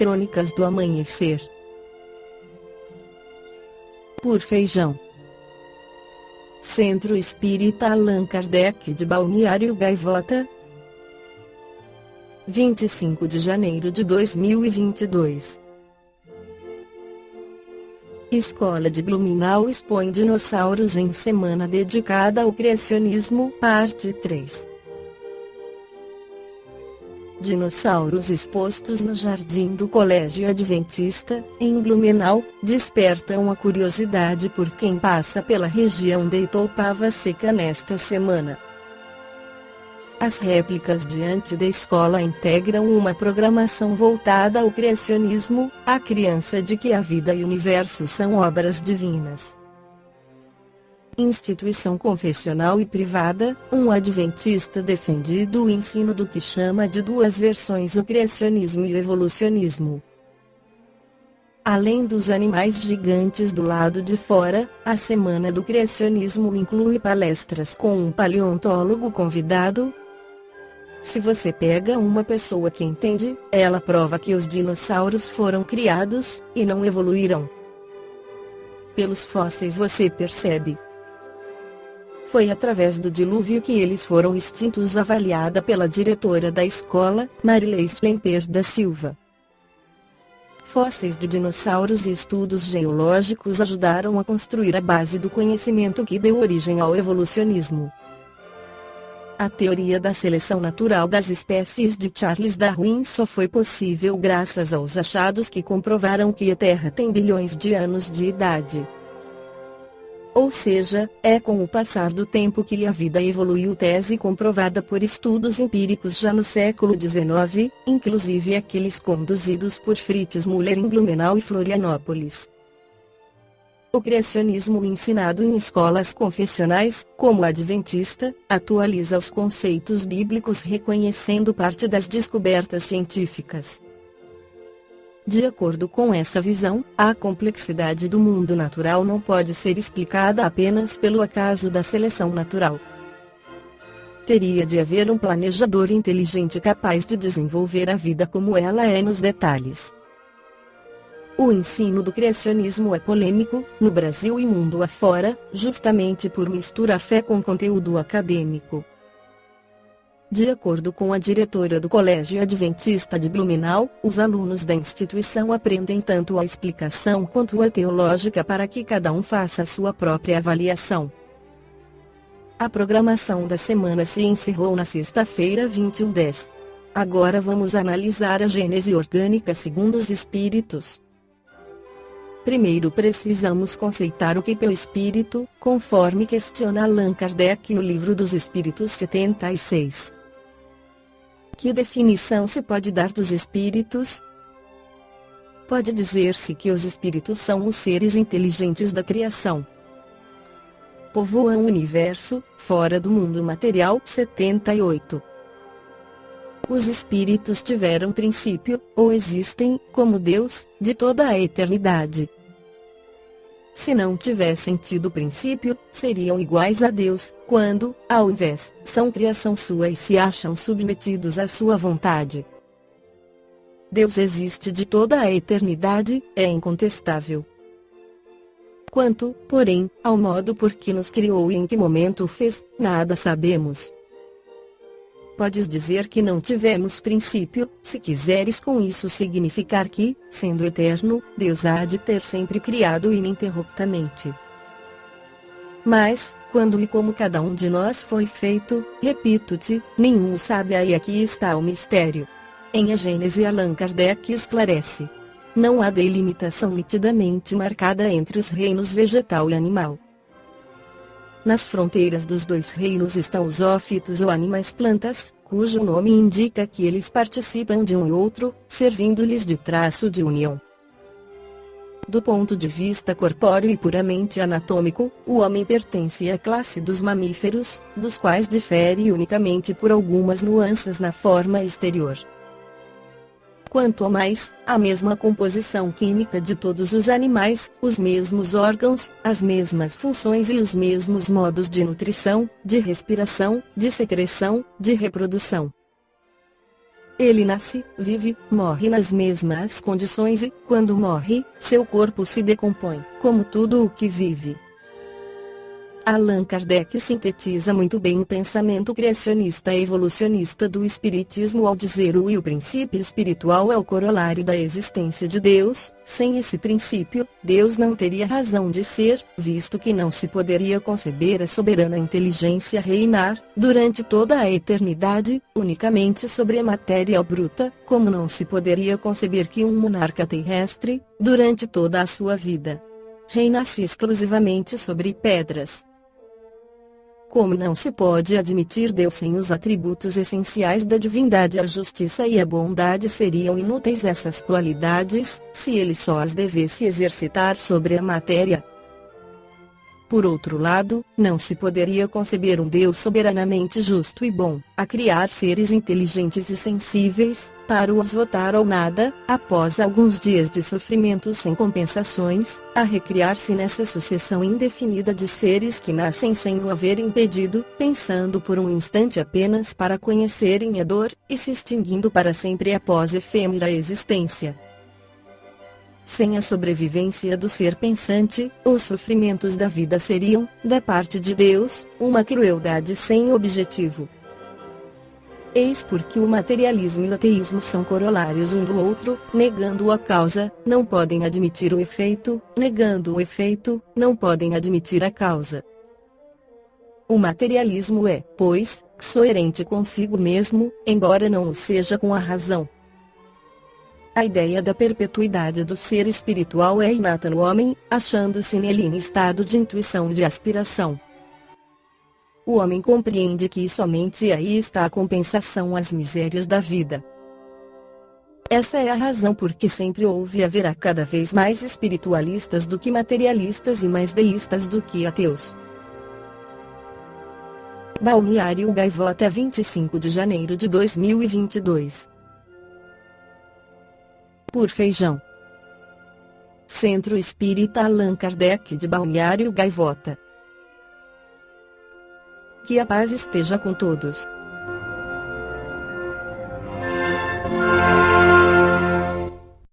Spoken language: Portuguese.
Crônicas do Amanhecer. Por Feijão. Centro Espírita Allan Kardec de Balneário Gaivota, 25 de janeiro de 2022. Escola de Blumenau expõe dinossauros em semana dedicada ao criacionismo, parte 3. Dinossauros expostos no jardim do Colégio Adventista, em Blumenau, despertam a curiosidade por quem passa pela região de Itoupava Seca nesta semana. As réplicas diante da escola integram uma programação voltada ao criacionismo, a crença de que a vida e o universo são obras divinas. Instituição confessional e privada, um adventista defendido o ensino do que chama de duas versões: o criacionismo e o evolucionismo. Além dos animais gigantes do lado de fora, a Semana do Criacionismo inclui palestras com um paleontólogo convidado. Se você pega uma pessoa que entende, ela prova que os dinossauros foram criados, e não evoluíram. Pelos fósseis você percebe. Foi através do dilúvio que eles foram extintos, avaliada pela diretora da escola, Marilei Schlemper da Silva. Fósseis de dinossauros e estudos geológicos ajudaram a construir a base do conhecimento que deu origem ao evolucionismo. A teoria da seleção natural das espécies de Charles Darwin só foi possível graças aos achados que comprovaram que a Terra tem bilhões de anos de idade. Ou seja, é com o passar do tempo que a vida evoluiu, tese comprovada por estudos empíricos já no século XIX, inclusive aqueles conduzidos por Fritz Müller em Blumenau e Florianópolis. O criacionismo ensinado em escolas confessionais, como a adventista, atualiza os conceitos bíblicos reconhecendo parte das descobertas científicas. De acordo com essa visão, a complexidade do mundo natural não pode ser explicada apenas pelo acaso da seleção natural. Teria de haver um planejador inteligente capaz de desenvolver a vida como ela é nos detalhes. O ensino do criacionismo é polêmico, no Brasil e mundo afora, justamente por misturar fé com conteúdo acadêmico. De acordo com a diretora do Colégio Adventista de Blumenau, os alunos da instituição aprendem tanto a explicação quanto a teológica para que cada um faça a sua própria avaliação. A programação da semana se encerrou na sexta-feira 21/10. Agora vamos analisar a gênese orgânica segundo os espíritos. Primeiro precisamos conceitar o que é o espírito, conforme questiona Allan Kardec no Livro dos Espíritos 76. Que definição se pode dar dos espíritos? Pode dizer-se que os espíritos são os seres inteligentes da criação. Povoam o universo, fora do mundo material. 78. Os espíritos tiveram princípio, ou existem, como Deus, de toda a eternidade. Se não tivessem tido princípio, seriam iguais a Deus, quando, ao invés, são criação sua e se acham submetidos à sua vontade. Deus existe de toda a eternidade, é incontestável. Quanto, porém, ao modo por que nos criou e em que momento o fez, nada sabemos. Podes dizer que não tivemos princípio, se quiseres com isso significar que, sendo eterno, Deus há de ter sempre criado ininterruptamente. Mas, quando e como cada um de nós foi feito, repito-te, nenhum o sabe, aí aqui está o mistério. Em A Gênese Allan Kardec esclarece. Não há delimitação nitidamente marcada entre os reinos vegetal e animal. Nas fronteiras dos dois reinos estão os zoófitos ou animais plantas, cujo nome indica que eles participam de um e outro, servindo-lhes de traço de união. Do ponto de vista corpóreo e puramente anatômico, o homem pertence à classe dos mamíferos, dos quais difere unicamente por algumas nuances na forma exterior. Quanto a mais, a mesma composição química de todos os animais, os mesmos órgãos, as mesmas funções e os mesmos modos de nutrição, de respiração, de secreção, de reprodução. Ele nasce, vive, morre nas mesmas condições e, quando morre, seu corpo se decompõe, como tudo o que vive. Allan Kardec sintetiza muito bem o pensamento criacionista e evolucionista do Espiritismo ao dizer o princípio espiritual é o corolário da existência de Deus. Sem esse princípio, Deus não teria razão de ser, visto que não se poderia conceber a soberana inteligência reinar, durante toda a eternidade, unicamente sobre a matéria bruta, como não se poderia conceber que um monarca terrestre, durante toda a sua vida, reinasse exclusivamente sobre pedras. Como não se pode admitir Deus sem os atributos essenciais da divindade, a justiça e a bondade seriam inúteis essas qualidades, se ele só as devesse exercitar sobre a matéria. Por outro lado, não se poderia conceber um Deus soberanamente justo e bom, a criar seres inteligentes e sensíveis, para os votar ao nada, após alguns dias de sofrimentos sem compensações, a recriar-se nessa sucessão indefinida de seres que nascem sem o haverem pedido, pensando por um instante apenas para conhecerem a dor, e se extinguindo para sempre após efêmera existência. Sem a sobrevivência do ser pensante, os sofrimentos da vida seriam, da parte de Deus, uma crueldade sem objetivo. Eis porque o materialismo e o ateísmo são corolários um do outro, negando a causa, não podem admitir o efeito, negando o efeito, não podem admitir a causa. O materialismo é, pois, coerente consigo mesmo, embora não o seja com a razão. A ideia da perpetuidade do ser espiritual é inata no homem, achando-se nele em estado de intuição e de aspiração. O homem compreende que somente aí está a compensação às misérias da vida. Essa é a razão por que sempre houve e haverá cada vez mais espiritualistas do que materialistas e mais deístas do que ateus. Balneário Gaivota, 25 de janeiro de 2022. Por Feijão. Centro Espírita Allan Kardec de Balneário Gaivota. Que a paz esteja com todos.